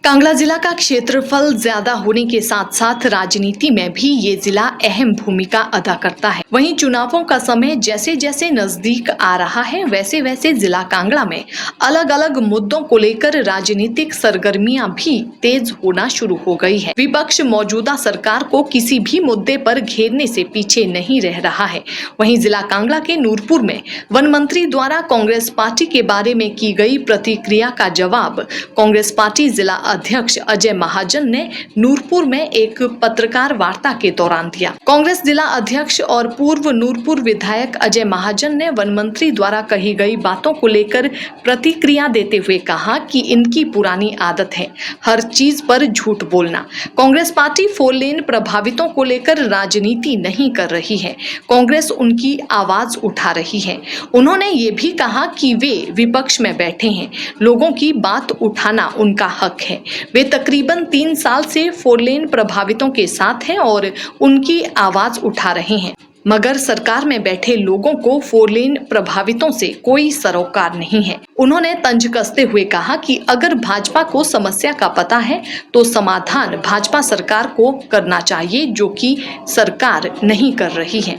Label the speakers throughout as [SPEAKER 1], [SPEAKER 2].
[SPEAKER 1] कांगड़ा जिला का क्षेत्रफल ज्यादा होने के साथ साथ राजनीति में भी ये जिला अहम भूमिका अदा करता है। वहीं चुनावों का समय जैसे जैसे नजदीक आ रहा है, वैसे वैसे जिला कांगड़ा में अलग अलग मुद्दों को लेकर राजनीतिक सरगर्मियां भी तेज होना शुरू हो गई है। विपक्ष मौजूदा सरकार को किसी भी मुद्दे पर घेरने से पीछे नहीं रह रहा है। वहीं जिला कांगड़ा के नूरपुर में वन मंत्री द्वारा कांग्रेस पार्टी के बारे में की गई प्रतिक्रिया का जवाब कांग्रेस पार्टी जिला अध्यक्ष अजय महाजन ने नूरपुर में एक पत्रकार वार्ता के दौरान दिया। कांग्रेस जिला अध्यक्ष और पूर्व नूरपुर विधायक अजय महाजन ने वन मंत्री द्वारा कही गई बातों को लेकर प्रतिक्रिया देते हुए कहा कि इनकी पुरानी आदत है हर चीज पर झूठ बोलना। कांग्रेस पार्टी 4 लेन प्रभावितों को लेकर राजनीति नहीं कर रही है, कांग्रेस उनकी आवाज उठा रही है। उन्होंने ये भी कहा कि वे विपक्ष में बैठे हैं, लोगों की बात उठाना उनका हक है। वे तकरीबन 3 साल से 4 लेन प्रभावितों के साथ हैं और उनकी आवाज उठा रहे हैं, मगर सरकार में बैठे लोगों को 4 लेन प्रभावितों से कोई सरोकार नहीं है। उन्होंने तंज कसते हुए कहा कि अगर भाजपा को समस्या का पता है तो समाधान भाजपा सरकार को करना चाहिए, जो कि सरकार नहीं कर रही है।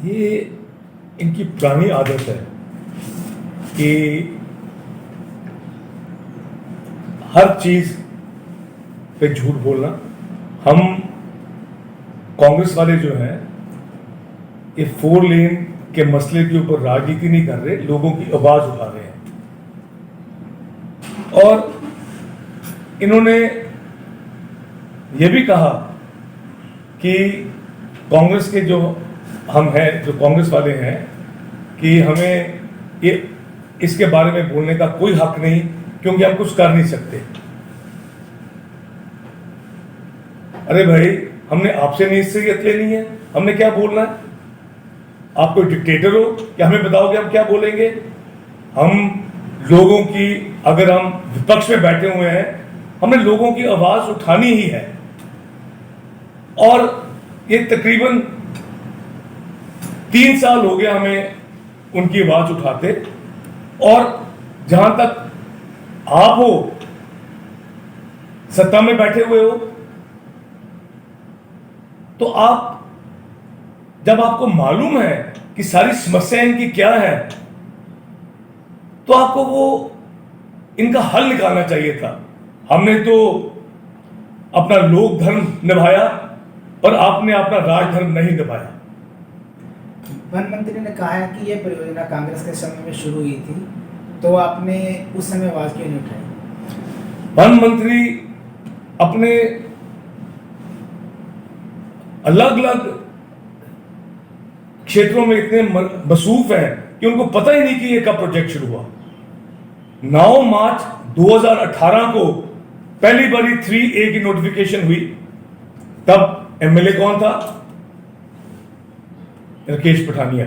[SPEAKER 2] ये इनकी पुरानी आदत है कि हर चीज पे झूठ बोलना। हम कांग्रेस वाले जो हैं ये 4 लेन के मसले के ऊपर राजनीति नहीं कर रहे, लोगों की आवाज उठा रहे हैं। और इन्होंने ये भी कहा कि कांग्रेस के जो हम हैं, जो कांग्रेस वाले हैं, कि हमें ये इसके बारे में बोलने का कोई हक नहीं क्योंकि हम कुछ कर नहीं सकते। अरे भाई, हमने आपसे नसीहत लेनी है, हमने क्या बोलना है? आप कोई डिक्टेटर हो कि हमें बताओ कि हम क्या बोलेंगे? हम लोगों की, अगर हम विपक्ष में बैठे हुए हैं, हमें लोगों की आवाज उठानी ही है। और ये तकरीबन 3 साल हो गया हमें उनकी आवाज उठाते। और जहां तक आप हो, सत्ता में बैठे हुए हो, तो आप, जब आपको मालूम है कि सारी समस्याएं इनकी क्या है, तो आपको वो इनका हल निकालना चाहिए था। हमने तो अपना लोक धर्म निभाया, पर आपने अपना राजधर्म नहीं निभाया।
[SPEAKER 3] वन मंत्री ने कहा है कि यह परियोजना कांग्रेस के समय में शुरू हुई थी, तो आपने उस समय आवाज क्यों नहीं उठाई?
[SPEAKER 2] वन मंत्री अपने अलग अलग क्षेत्रों में इतने मसरूफ हैं कि उनको पता ही नहीं कि ये कब प्रोजेक्ट शुरू हुआ। 9 मार्च 2018 को पहली बारी 3A की नोटिफिकेशन हुई। तब एमएलए कौन था? राकेश पठानिया।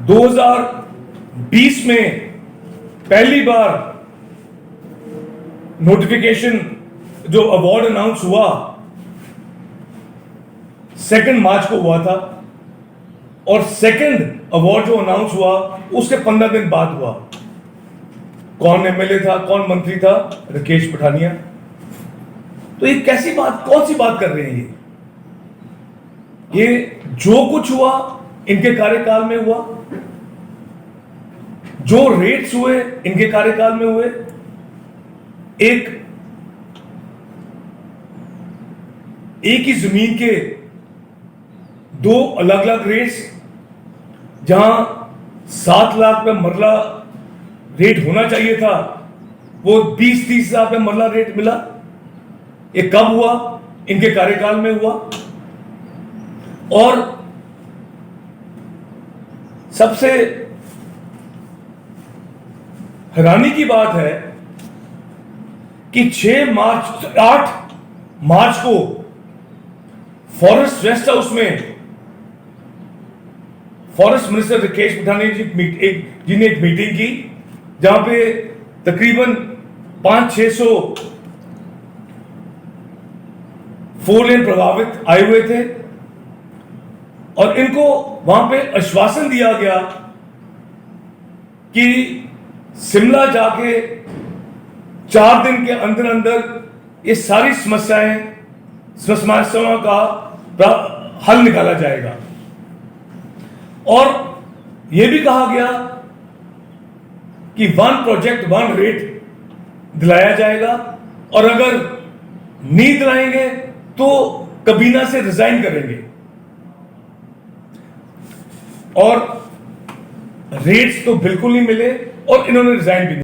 [SPEAKER 2] 2020 में पहली बार नोटिफिकेशन, जो अवार्ड अनाउंस हुआ, 2 मार्च को हुआ था। और सेकंड अवार्ड जो अनाउंस हुआ उसके 15 दिन बाद हुआ। कौन एमएलए था, कौन मंत्री था? राकेश पठानिया। तो ये कैसी बात, कौन सी बात कर रहे हैं ये जो कुछ हुआ इनके कार्यकाल में हुआ, जो रेट्स हुए इनके कार्यकाल में हुए। एक ही जमीन के 2 अलग अलग रेट्स, जहां 7 लाख में मरला रेट होना चाहिए था, वो 20-30 हजार में मरला रेट मिला। ये कब हुआ? इनके कार्यकाल में हुआ। और सबसे हैरानी की बात है कि 8 मार्च को फॉरेस्ट रेस्ट हाउस में फॉरेस्ट मिनिस्टर राकेश पठानिया जी ने एक मीटिंग की, जहां पे तकरीबन 500-600 4 लेन प्रभावित आए हुए थे। और इनको वहां पे आश्वासन दिया गया कि शिमला जाके 4 दिन के अंदर अंदर ये सारी समस्याओं का हल निकाला जाएगा। और यह भी कहा गया कि 1 प्रोजेक्ट 1 रेट दिलाया जाएगा, और अगर नहीं दिलाएंगे तो कबीना से रिजाइन करेंगे। और रेट्स तो बिल्कुल नहीं मिले और इन्होंने रिजाइन भी नहीं